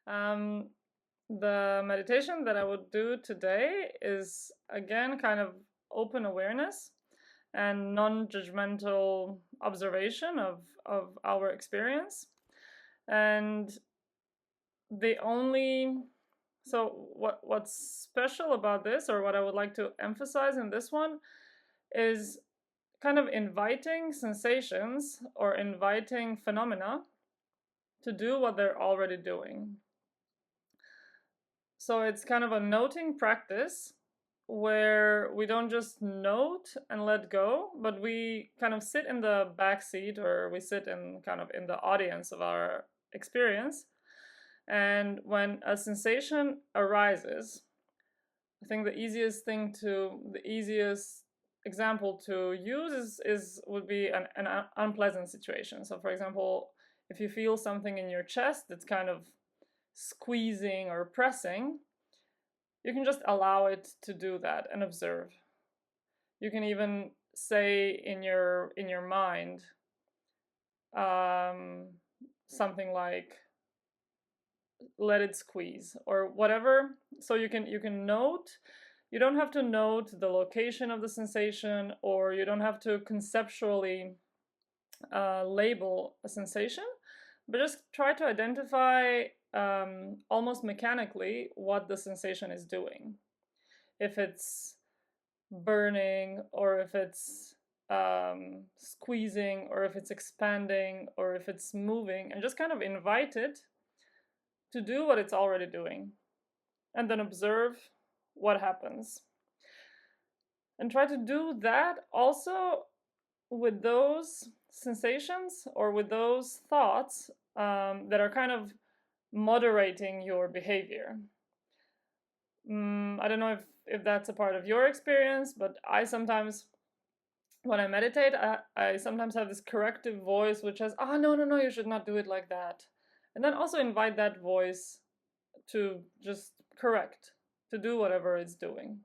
The meditation that I would do today is, again, kind of open awareness and non-judgmental observation of our experience. And what's special about this, or what I would like to emphasize in this one, is kind of inviting sensations or inviting phenomena to do what they're already doing. So it's kind of a noting practice where we don't just note and let go, but we kind of sit in the back seat, or we sit in kind of in the audience of our experience. And when a sensation arises, I think the easiest example to use would be an unpleasant situation. So for example, if you feel something in your chest that's kind of squeezing or pressing, you can just allow it to do that and observe. You can even say in your mind something like, let it squeeze, or whatever. So you can note. You don't have to note the location of the sensation, or you don't have to conceptually label a sensation, but just try to identify almost mechanically what the sensation is doing. If it's burning, or if it's squeezing, or if it's expanding, or if it's moving, and just kind of invite it to do what it's already doing, and then observe what happens. And try to do that also with those sensations, or with those thoughts that are kind of moderating your behavior. I don't know if that's a part of your experience, but I sometimes, when I meditate, I sometimes have this corrective voice which says, no, you should not do it like that. And then also invite that voice to just correct, to do whatever it's doing.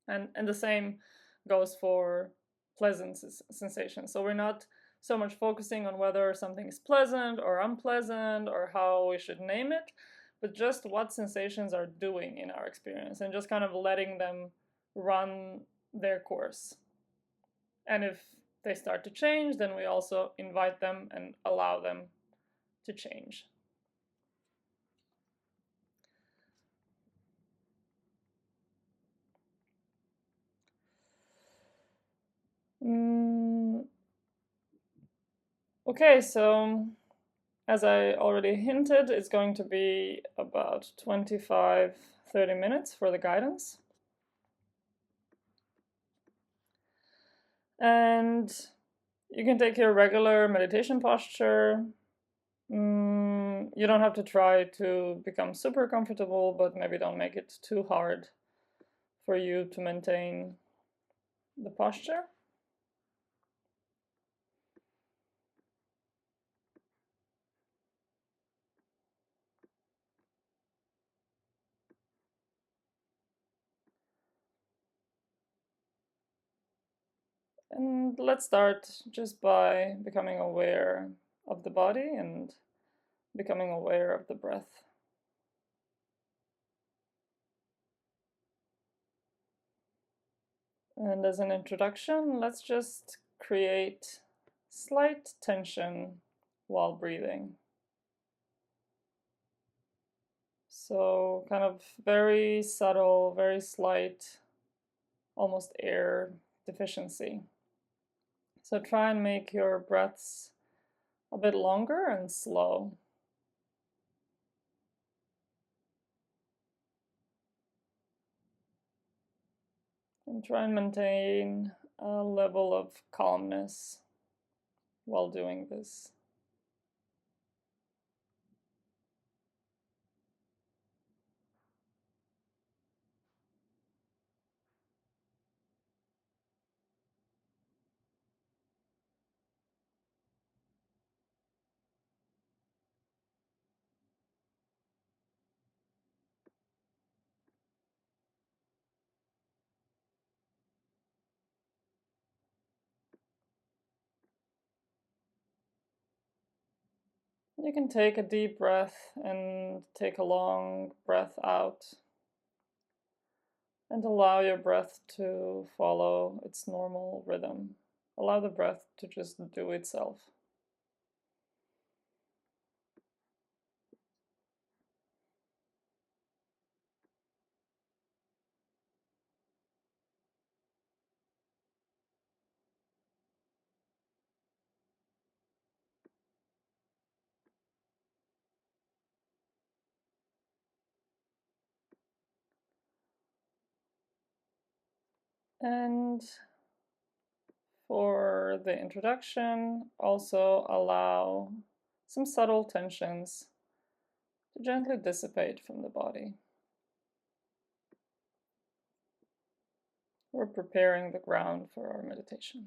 And the same goes for pleasant sensations. So we're not so much focusing on whether something is pleasant or unpleasant, or how we should name it, but just what sensations are doing in our experience, and just kind of letting them run their course. And if they start to change, then we also invite them and allow them to change. Okay, so as I already hinted, it's going to be about 25-30 minutes for the guidance. And you can take your regular meditation posture. You don't have to try to become super comfortable, but maybe don't make it too hard for you to maintain the posture. And let's start just by becoming aware of the body and becoming aware of the breath. And as an introduction, let's just create slight tension while breathing. So kind of very subtle, very slight, almost air deficiency. So try and make your breaths a bit longer and slow. And try and maintain a level of calmness while doing this. You can take a deep breath and take a long breath out, and allow your breath to follow its normal rhythm. Allow the breath to just do itself. And for the introduction, also allow some subtle tensions to gently dissipate from the body. We're preparing the ground for our meditation.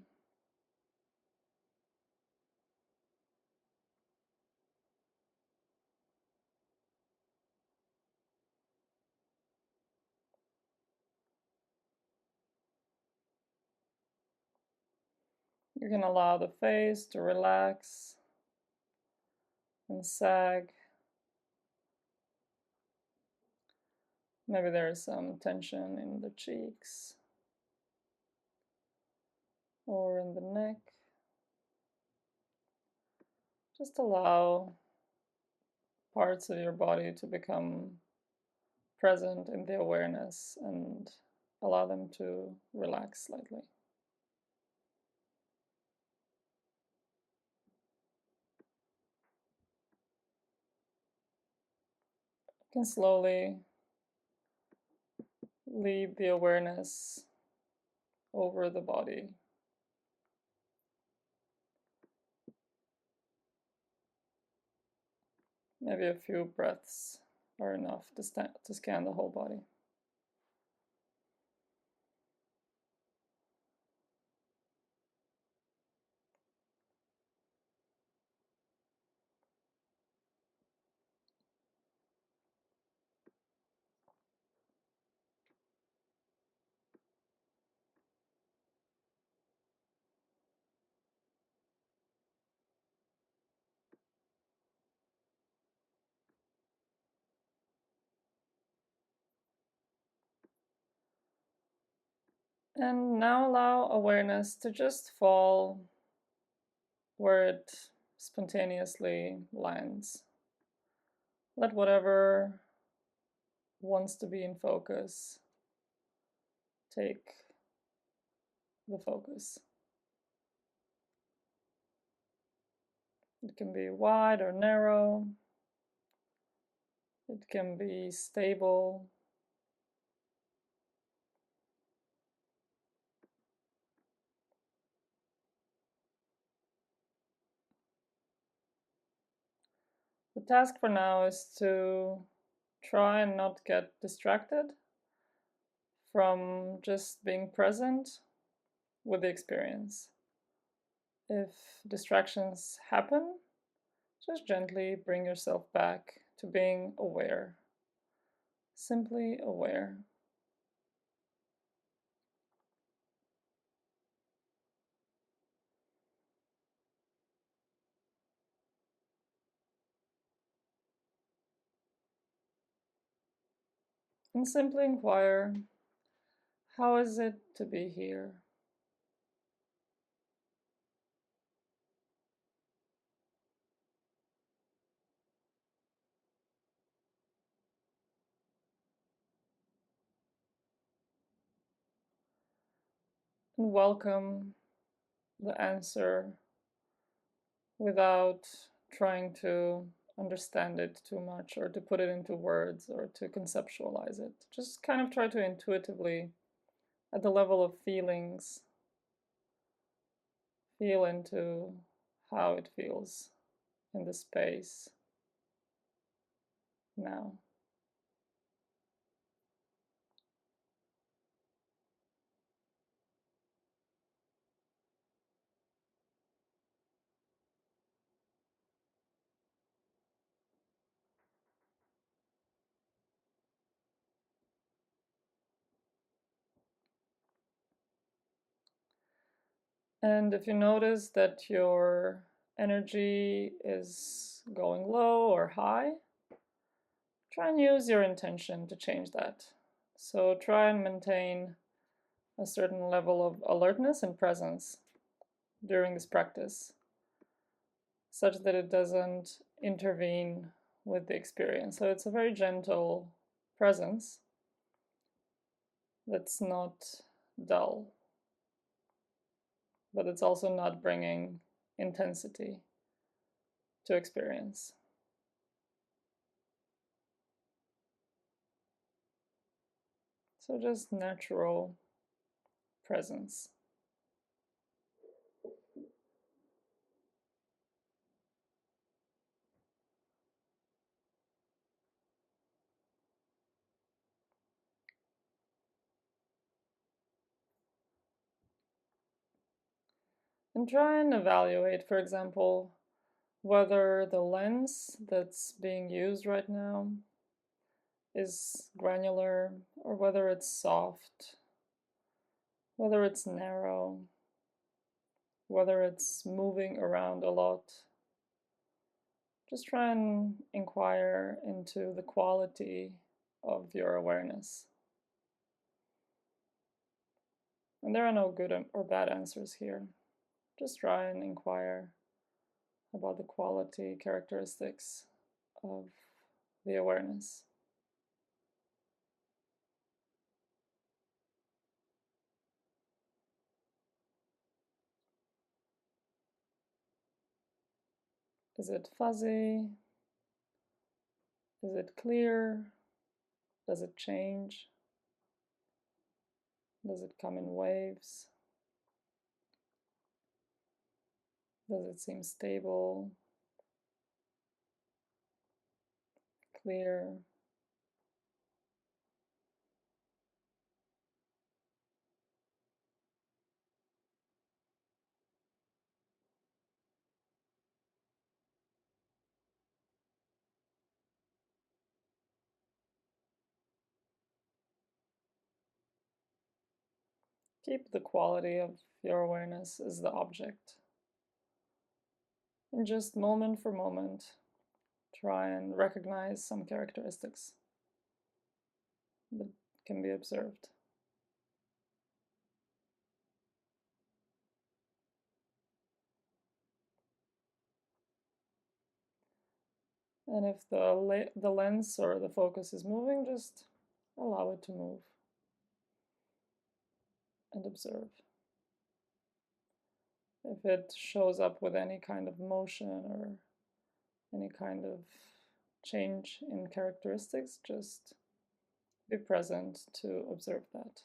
You can allow the face to relax and sag. Maybe there's some tension in the cheeks or in the neck. Just allow parts of your body to become present in the awareness and allow them to relax slightly. You can slowly lead the awareness over the body. Maybe a few breaths are enough to scan the whole body. And now allow awareness to just fall where it spontaneously lands. Let whatever wants to be in focus take the focus. It can be wide or narrow. It can be stable. The task for now is to try and not get distracted from just being present with the experience. If distractions happen, just gently bring yourself back to being aware, simply aware. And simply inquire, how is it to be here? And welcome the answer without trying to understand it too much or to put it into words or to conceptualize it. Just kind of try to intuitively, at the level of feelings, feel into how it feels in the space now. And if you notice that your energy is going low or high, try and use your intention to change that. So try and maintain a certain level of alertness and presence during this practice, such that it doesn't intervene with the experience. So it's a very gentle presence that's not dull, but it's also not bringing intensity to experience. So just natural presence. And try and evaluate, for example, whether the lens that's being used right now is granular or whether it's soft, whether it's narrow, whether it's moving around a lot. Just try and inquire into the quality of your awareness. And there are no good or bad answers here. Just try and inquire about the quality characteristics of the awareness. Is it fuzzy? Is it clear? Does it change? Does it come in waves? Does it seem stable, clear? Keep the quality of your awareness as the object. And just moment for moment, try and recognize some characteristics that can be observed. And if the lens or the focus is moving, just allow it to move and observe. If it shows up with any kind of motion or any kind of change in characteristics, just be present to observe that.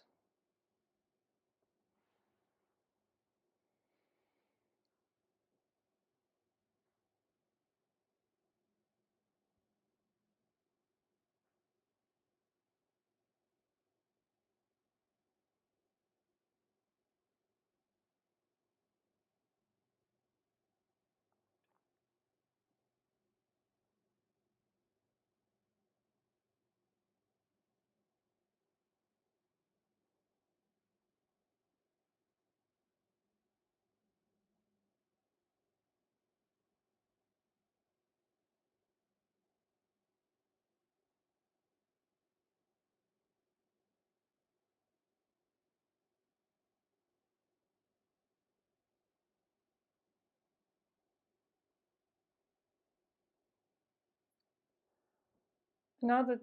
Now that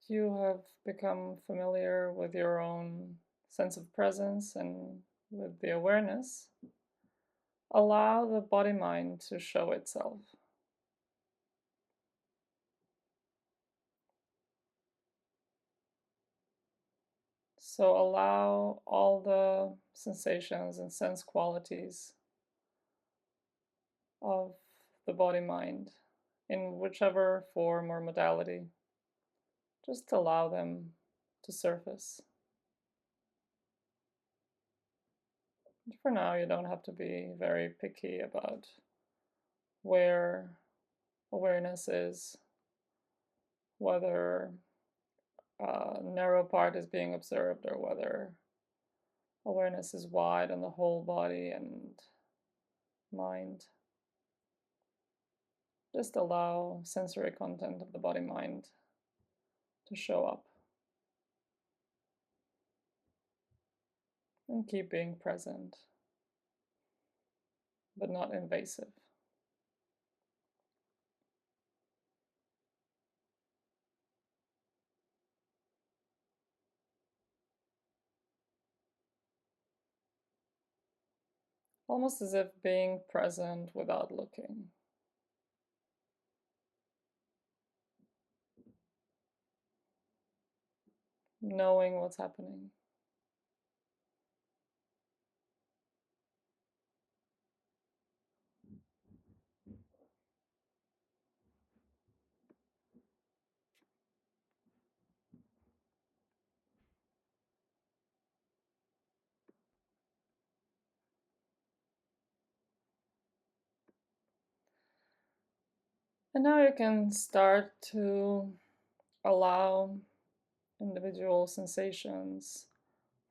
you have become familiar with your own sense of presence and with the awareness, allow the body-mind to show itself. So allow all the sensations and sense qualities of the body-mind in whichever form or modality. Just allow them to surface. For now, you don't have to be very picky about where awareness is, whether a narrow part is being observed or whether awareness is wide on the whole body and mind. Just allow sensory content of the body-mind to show up. And keep being present, but not invasive. Almost as if being present without looking. Knowing what's happening. And now you can start to allow individual sensations,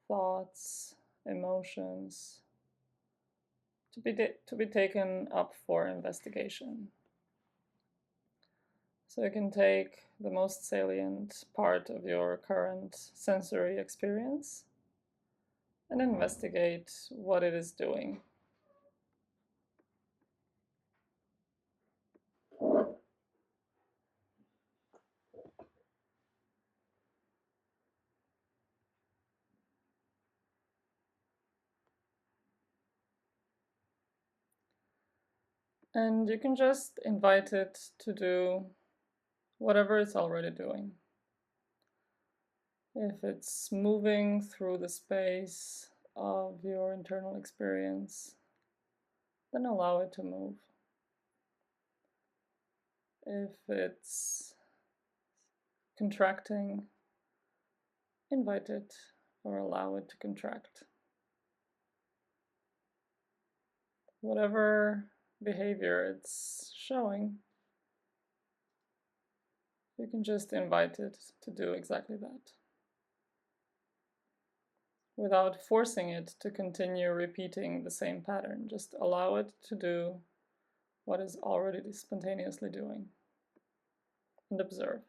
thoughts, emotions to be taken up for investigation. So you can take the most salient part of your current sensory experience and investigate what it is doing. And you can just invite it to do whatever it's already doing. If it's moving through the space of your internal experience, then allow it to move. If it's contracting, invite it or allow it to contract. Whatever behavior it's showing, you can just invite it to do exactly that, without forcing it to continue repeating the same pattern. Just allow it to do what is already spontaneously doing, and observe.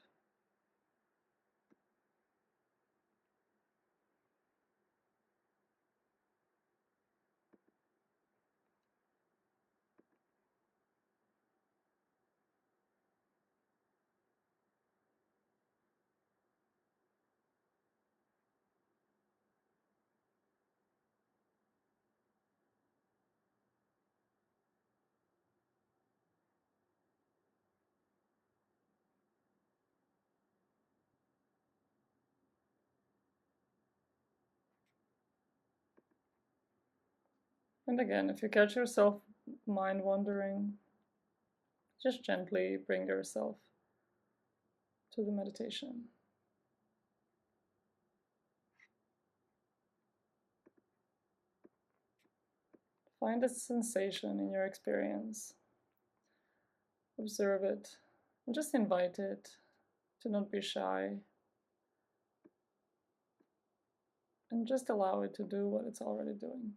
And again, if you catch yourself mind wandering, just gently bring yourself to the meditation. Find a sensation in your experience. Observe it and just invite it to not be shy. And just allow it to do what it's already doing.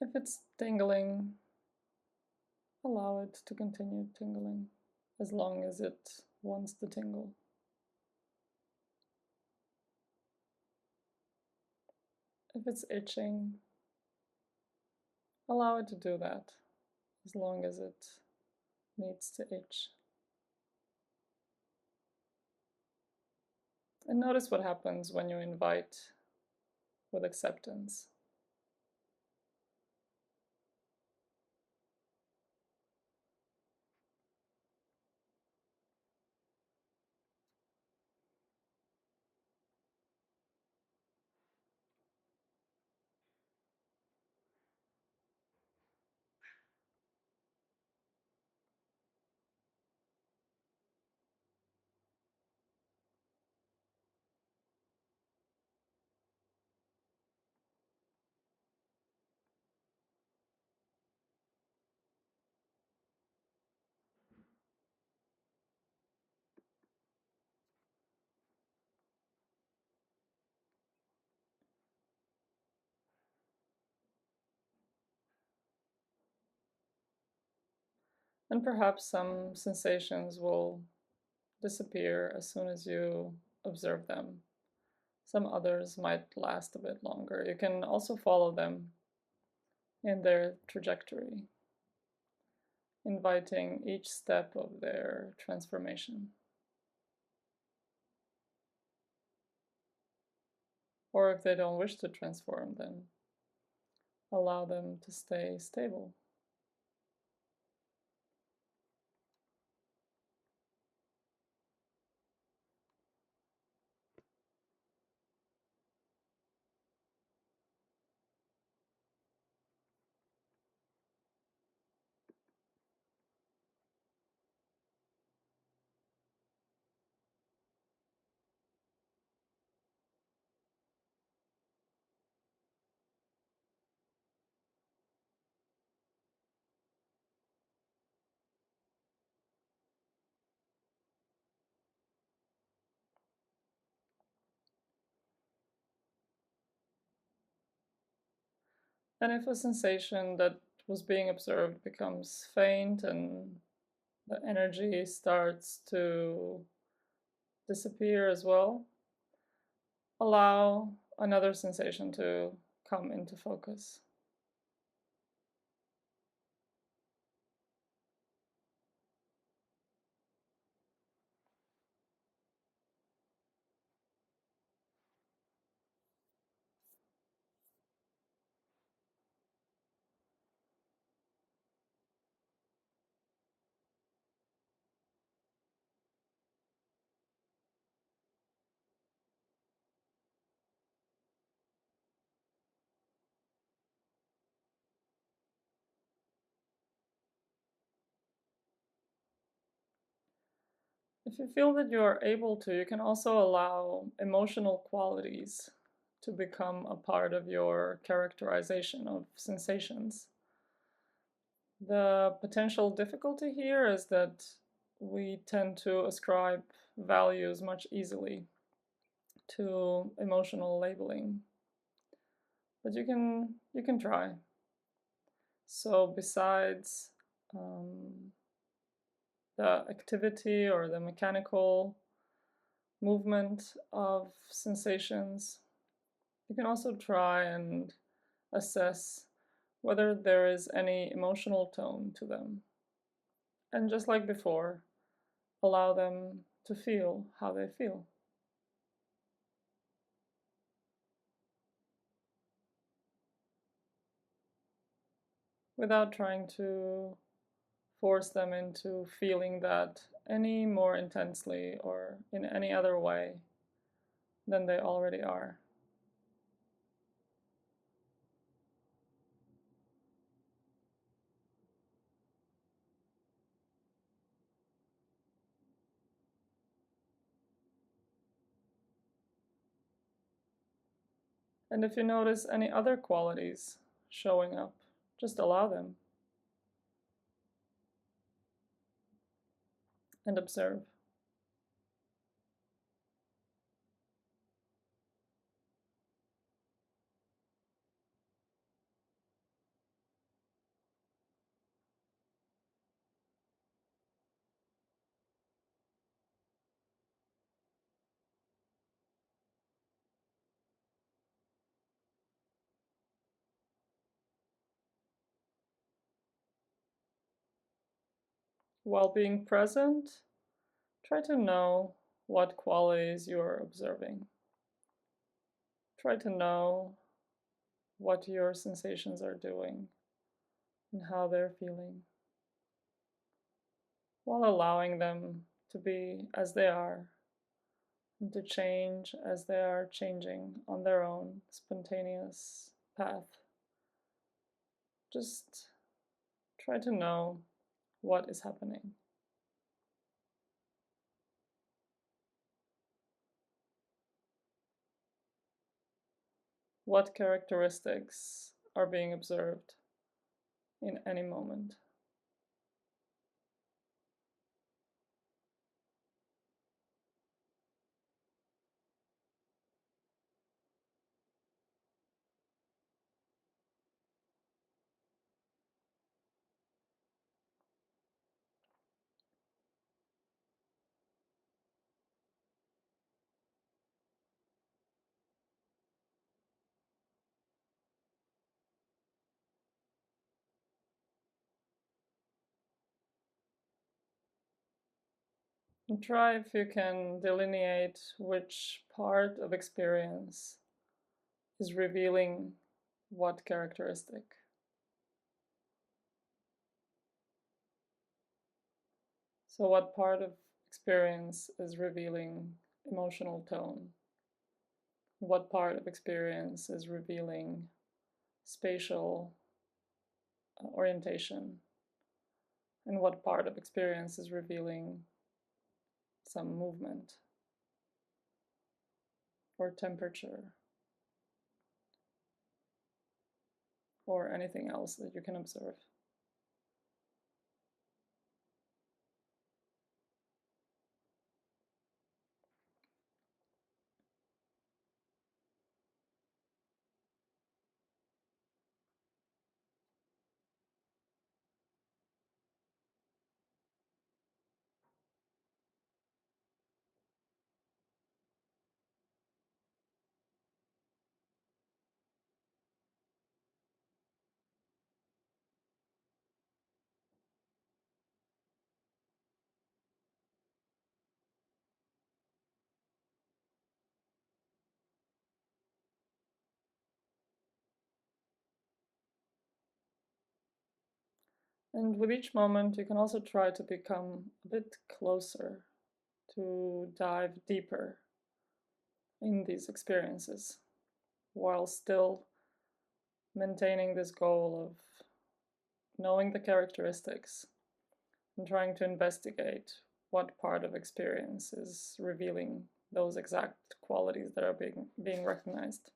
If it's tingling, allow it to continue tingling as long as it wants to tingle. If it's itching, allow it to do that as long as it needs to itch. And notice what happens when you invite with acceptance. And perhaps some sensations will disappear as soon as you observe them. Some others might last a bit longer. You can also follow them in their trajectory, inviting each step of their transformation. Or if they don't wish to transform, then allow them to stay stable. And if a sensation that was being observed becomes faint and the energy starts to disappear as well, allow another sensation to come into focus. If you feel that you are able to, you can also allow emotional qualities to become a part of your characterization of sensations. The potential difficulty here is that we tend to ascribe values much easily to emotional labeling. But you can try. So besides the activity or the mechanical movement of sensations, you can also try and assess whether there is any emotional tone to them. And just like before, allow them to feel how they feel. Without trying to force them into feeling that any more intensely or in any other way than they already are. And if you notice any other qualities showing up, just allow them and observe. While being present, try to know what qualities you're observing. Try to know what your sensations are doing and how they're feeling, while allowing them to be as they are and to change as they are changing on their own spontaneous path. Just try to know what is happening. What characteristics are being observed in any moment. And try if you can delineate which part of experience is revealing what characteristic. So what part of experience is revealing emotional tone? What part of experience is revealing spatial orientation? And what part of experience is revealing some movement or temperature or anything else that you can observe? And with each moment, you can also try to become a bit closer, to dive deeper in these experiences, while still maintaining this goal of knowing the characteristics and trying to investigate what part of experience is revealing those exact qualities that are being recognized.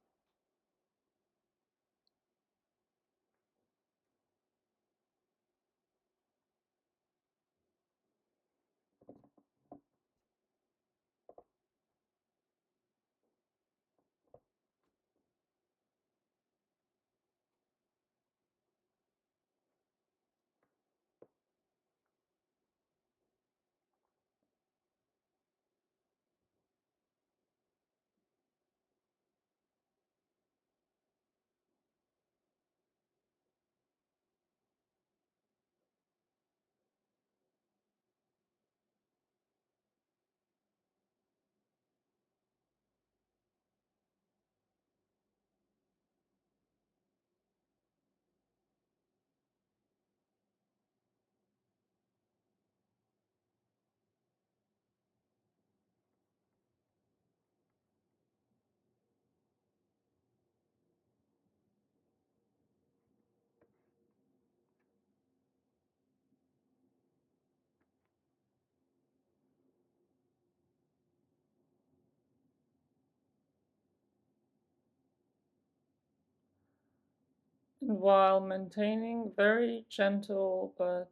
And while maintaining very gentle but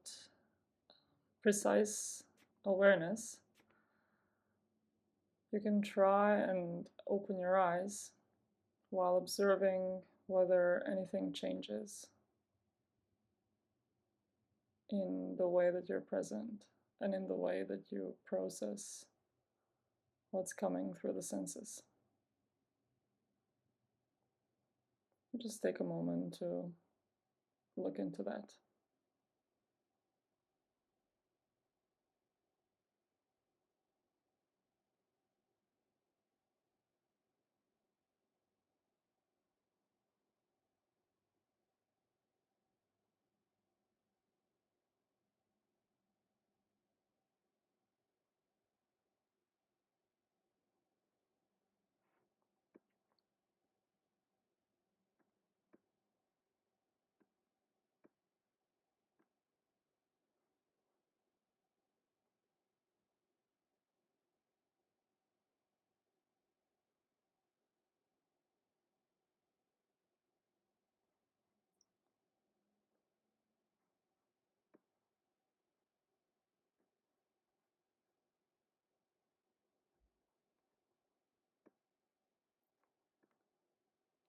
precise awareness, you can try and open your eyes while observing whether anything changes in the way that you're present and in the way that you process what's coming through the senses. Just take a moment to look into that.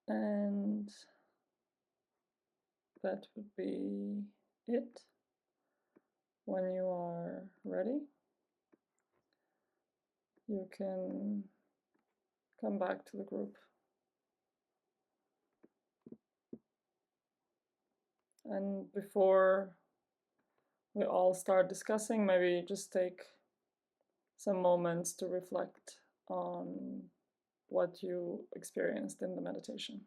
And that would be it. When you are ready, you can come back to the group. And before we all start discussing, maybe just take some moments to reflect on what you experienced in the meditation.